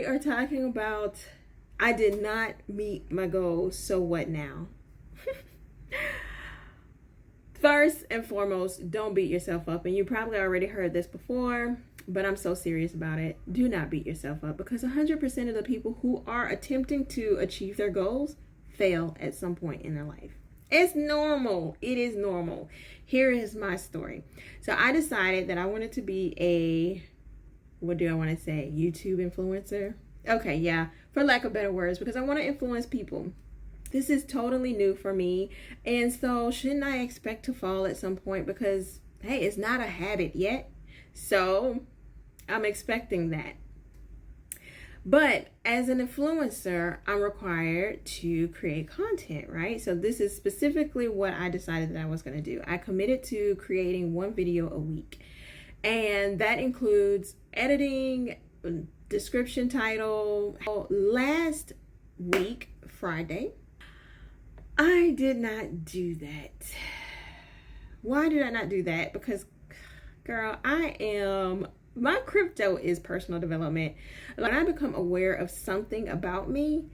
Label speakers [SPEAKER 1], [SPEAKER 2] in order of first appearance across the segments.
[SPEAKER 1] We are talking about I did not meet my goals, so what now? First and foremost, don't beat yourself up. And you probably already heard this before, but I'm so serious about it. Do not beat yourself up, because 100% of the people who are attempting to achieve their goals fail at some point in their life. It's normal. It is normal. Here is my story. So I decided that I wanted to be a, what do I want to say? YouTube influencer? Okay, yeah, for lack of better words, because I want to influence people. This is totally new for me. And so shouldn't I expect to fall at some point? Because, hey, it's not a habit yet. So I'm expecting that. But as an influencer, I'm required to create content, right? So this is specifically what I decided that I was going to do. I committed to creating one video a week. And that includes editing, description, title. Last week, Friday, I did not do that. Why did I not do that? Because, girl, my crypto is personal development. When I become aware of something about me,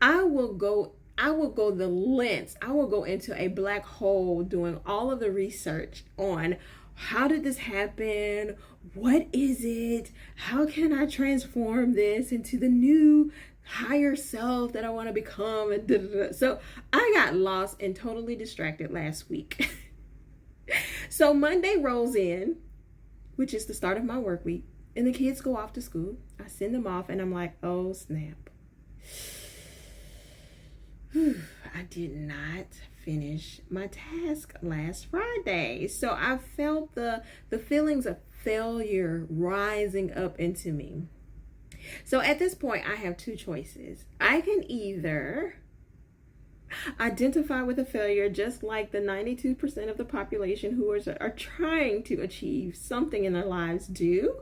[SPEAKER 1] I will go the lengths. I will go into a black hole doing all of the research on how did this happen? What is it? How can I transform this into the new higher self that I want to become? And so I got lost and totally distracted last week. So Monday rolls in, which is the start of my work week, and the kids go off to school. I send them off and I'm like, oh snap. I did not finish my task last Friday. So I felt the feelings of failure rising up into me. So at this point, I have two choices. I can either identify with a failure, just like the 92% of the population who are trying to achieve something in their lives do,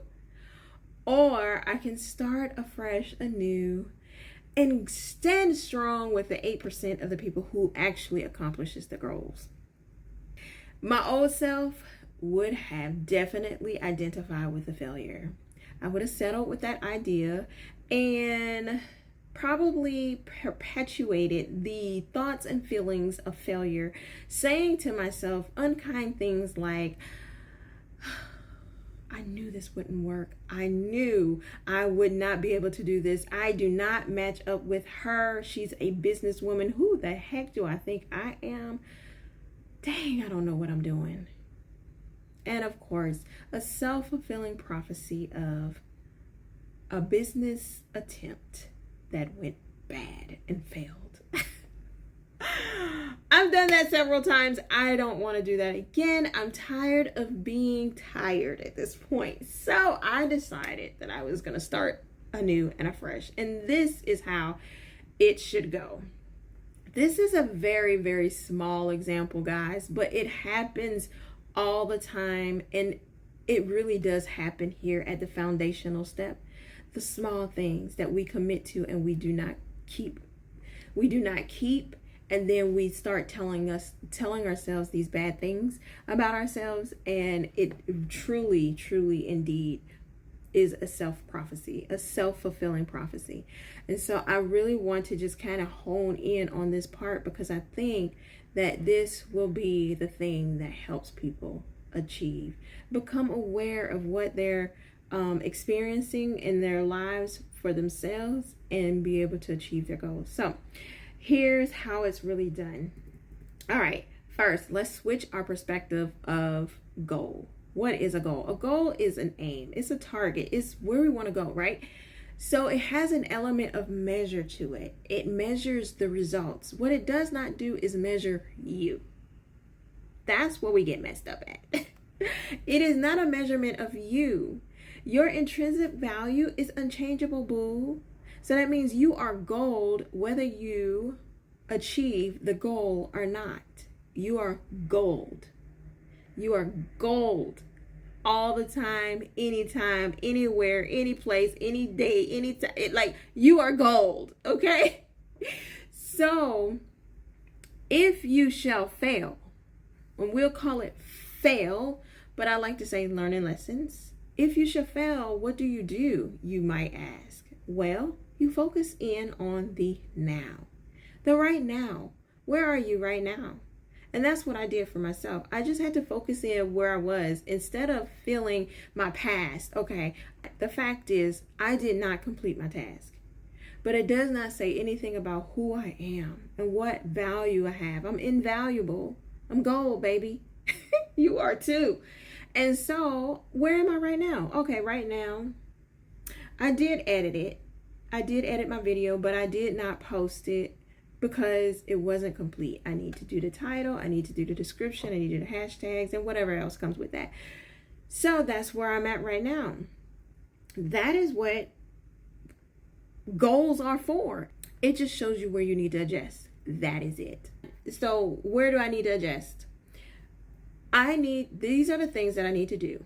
[SPEAKER 1] or I can start afresh, anew, and stand strong with the 8% of the people who actually accomplishes the goals. My old self would have definitely identified with the failure. I would have settled with that idea and probably perpetuated the thoughts and feelings of failure, saying to myself unkind things like, I knew this wouldn't work. I knew I would not be able to do this. I do not match up with her. She's a businesswoman. Who the heck do I think I am? Dang, I don't know what I'm doing. And of course, a self-fulfilling prophecy of a business attempt that went bad and failed. I've done that several times. I don't want to do that again. I'm tired of being tired at this point. So I decided that I was going to start anew and afresh. And this is how it should go. This is a very, very small example, guys, but it happens all the time. And it really does happen here at the foundational step. The small things that we commit to and we do not keep. We do not keep. And then we start telling ourselves these bad things about ourselves. And it truly, truly indeed is a self-prophecy, a self-fulfilling prophecy. And so I really want to just kind of hone in on this part, because I think that this will be the thing that helps people achieve, become aware of what they're experiencing in their lives for themselves, and be able to achieve their goals. So here's how it's really done. All right, first, let's switch our perspective of goal. What is a goal? A goal is an aim. It's a target. It's where we want to go, right? So it has an element of measure to it. It measures the results. What it does not do is measure you. That's what we get messed up at. It is not a measurement of you. Your intrinsic value is unchangeable, boo. So that means you are gold whether you achieve the goal or not. You are gold. You are gold all the time, anytime, anywhere, any place, any day, any time. Like, you are gold, okay? So if you shall fail, and we'll call it fail, but I like to say learning lessons. If you shall fail, what do? You might ask. Well, you focus in on the now, the right now. Where are you right now? And that's what I did for myself. I just had to focus in where I was instead of feeling my past. Okay, the fact is, I did not complete my task, but it does not say anything about who I am and what value I have. I'm invaluable. I'm gold, baby. You are too. And so, where am I right now? Okay, right now, I did edit it. I did edit my video, but I did not post it because it wasn't complete. I need to do the title, I need to do the description, I need to do the hashtags, and whatever else comes with that. So that's where I'm at right now. That is what goals are for. It just shows you where you need to adjust. That is it. So where do I need to adjust? These are the things that I need to do.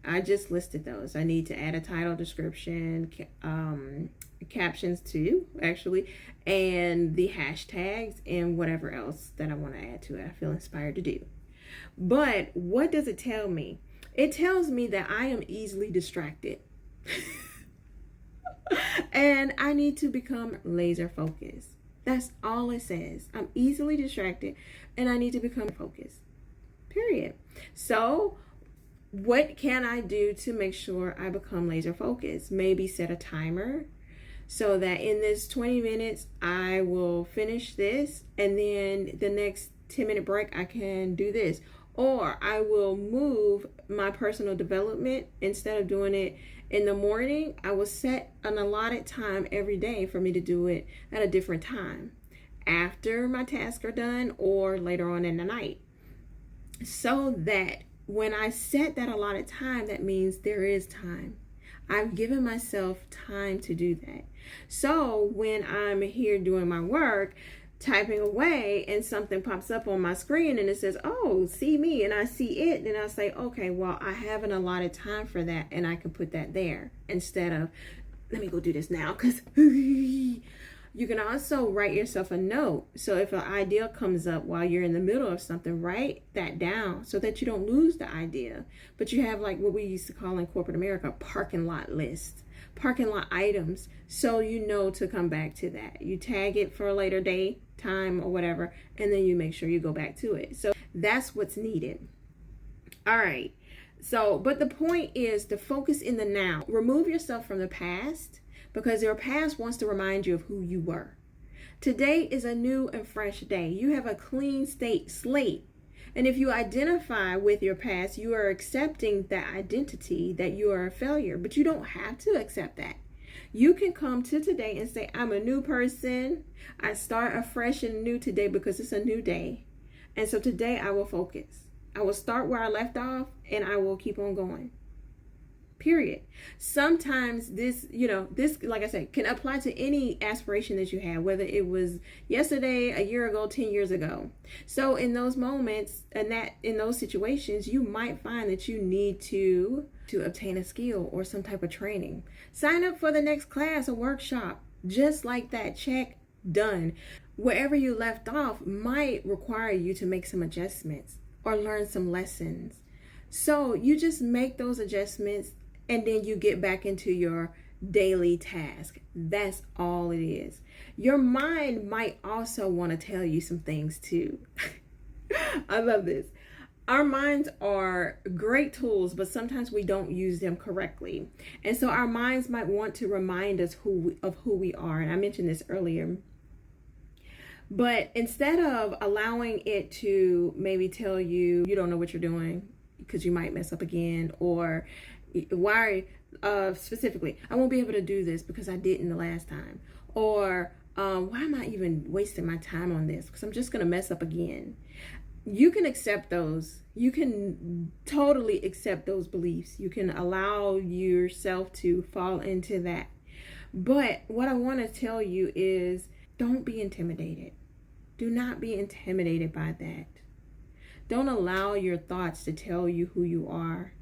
[SPEAKER 1] I just listed those. I need to add a title, description, captions too, actually, and the hashtags and whatever else that I want to add to it. I feel inspired to do. But what does it tell me? It tells me that I am easily distracted. And I need to become laser focused. That's all it says. I'm easily distracted and I need to become focused. Period. So what can I do to make sure I become laser focused? Maybe set a timer so that in this 20 minutes, I will finish this, and then the next 10-minute break, I can do this. Or I will move my personal development. Instead of doing it in the morning, I will set an allotted time every day for me to do it at a different time, after my tasks are done or later on in the night. So that when I set that allotted time, that means there is time. I've given myself time to do that. So when I'm here doing my work, typing away, and something pops up on my screen and it says, oh, see me, and I see it, then I'll say, okay, well, I have an allotted time for that, and I can put that there instead of, let me go do this now, because you can also write yourself a note. So if an idea comes up while you're in the middle of something, write that down so that you don't lose the idea. But you have like what we used to call in corporate America, parking lot lists, parking lot items. So you know to come back to that. You tag it for a later day, time, or whatever, and then you make sure you go back to it. So that's what's needed. All right. So, but the point is to focus in the now. Remove yourself from the past, because your past wants to remind you of who you were. Today is a new and fresh day. You have a clean slate. And if you identify with your past, you are accepting that identity that you are a failure, but you don't have to accept that. You can come to today and say, I'm a new person. I start afresh and new today because it's a new day. And so today I will focus. I will start where I left off and I will keep on going. Period. Sometimes this, like I said, can apply to any aspiration that you have, whether it was yesterday, a year ago, 10 years ago. So in those moments and in those situations, you might find that you need to obtain a skill or some type of training. Sign up for the next class or workshop. Just like that, check, done. Wherever you left off might require you to make some adjustments or learn some lessons. So you just make those adjustments and then you get back into your daily task. That's all it is. Your mind might also want to tell you some things too. I love this. Our minds are great tools, but sometimes we don't use them correctly. And so our minds might want to remind us of who we are. And I mentioned this earlier. But instead of allowing it to maybe tell you don't know what you're doing because you might mess up again, or specifically, I won't be able to do this because I didn't the last time, or why am I even wasting my time on this because I'm just going to mess up again. You can accept those. You can totally accept those beliefs. You can allow yourself to fall into that. But what I want to tell you is don't be intimidated. Do not be intimidated by that. Don't allow your thoughts to tell you who you are.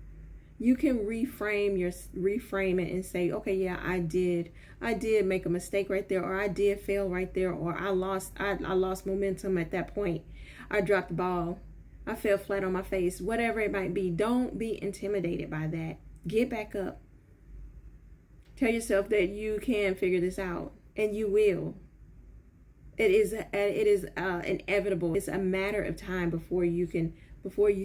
[SPEAKER 1] You can reframe it and say, okay, yeah, I did make a mistake right there, or I did fail right there, or I lost momentum at that point. I dropped the ball. I fell flat on my face. Whatever it might be, don't be intimidated by that. Get back up. Tell yourself that you can figure this out, and you will. It is inevitable. It's a matter of time before you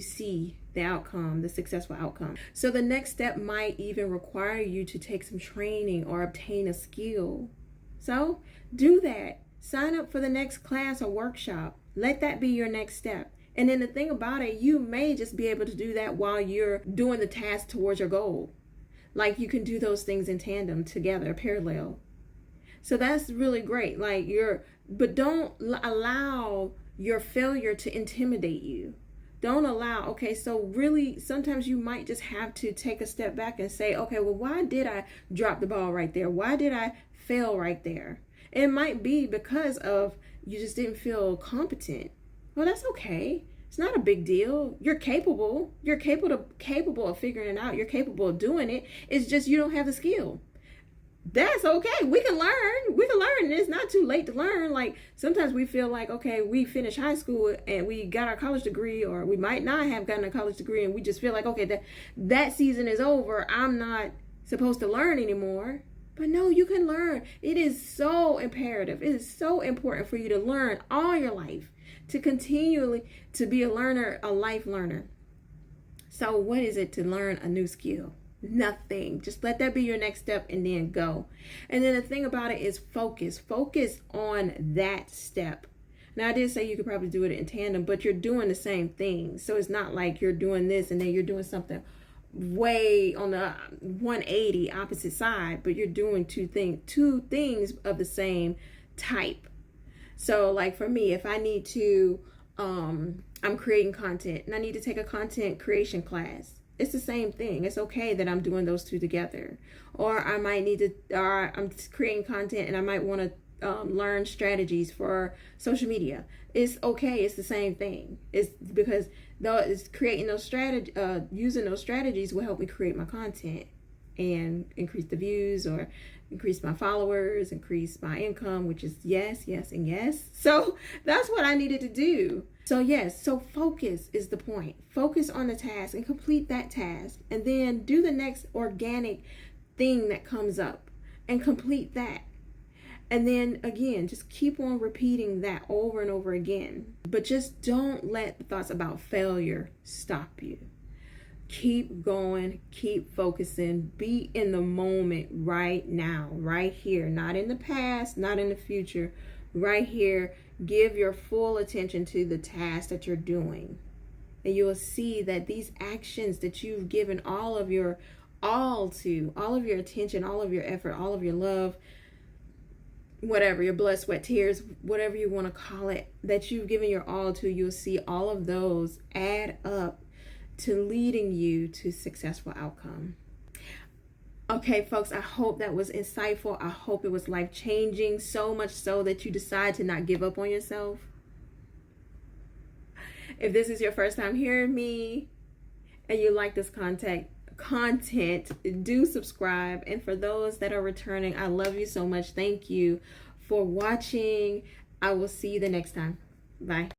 [SPEAKER 1] see the outcome, the successful outcome. So the next step might even require you to take some training or obtain a skill. So do that. Sign up for the next class or workshop. Let that be your next step. And then the thing about it, you may just be able to do that while you're doing the task towards your goal. Like, you can do those things in tandem, together, parallel. So that's really great. But don't allow your failure to intimidate you. Don't allow, okay, so really sometimes you might just have to take a step back and say, okay, well, why did I drop the ball right there? Why did I fail right there? It might be because of you just didn't feel competent. Well, that's okay. It's not a big deal. You're capable. You're capable of figuring it out. You're capable of doing it. It's just you don't have the skill. That's okay. We can learn. We can learn. It's not too late to learn. Like, sometimes we feel like, okay, we finished high school and we got our college degree, or we might not have gotten a college degree, and we just feel like, okay, that season is over. I'm not supposed to learn anymore. But no, you can learn. It is so imperative. It is so important for you to learn all your life, to continually to be a learner, a life learner. So what is it to learn a new skill? Nothing. Just let that be your next step and then go. And then the thing about it is focus. Focus on that step. Now, I did say you could probably do it in tandem, but you're doing the same thing. So it's not like you're doing this and then you're doing something way on the 180 opposite side, but you're doing two things of the same type. So like for me, if I need to, I'm creating content and I need to take a content creation class, it's the same thing. It's okay that I'm doing those two together. Or I might need to, or I'm creating content and I might want to learn strategies for social media. It's okay. It's the same thing. It's because it's creating those using those strategies will help me create my content and increase the views, or increase my followers, increase my income, which is yes, and yes. So that's what I needed to do. So yes, so focus is the point. Focus on the task and complete that task, and then do the next organic thing that comes up and complete that. And then again, just keep on repeating that over and over again. But just don't let the thoughts about failure stop you. Keep going, keep focusing, be in the moment right now, right here, not in the past, not in the future, right here. Give your full attention to the task that you're doing. And you will see that these actions that you've given all of your attention, all of your effort, all of your love, whatever, your blood, sweat, tears, whatever you want to call it, that you've given your all to, you'll see all of those add up to leading you to successful outcome. Okay, folks, I hope that was insightful. I hope it was life-changing, so much so that you decide to not give up on yourself. If this is your first time hearing me and you like this content, do subscribe. And for those that are returning, I love you so much. Thank you for watching. I will see you the next time. Bye.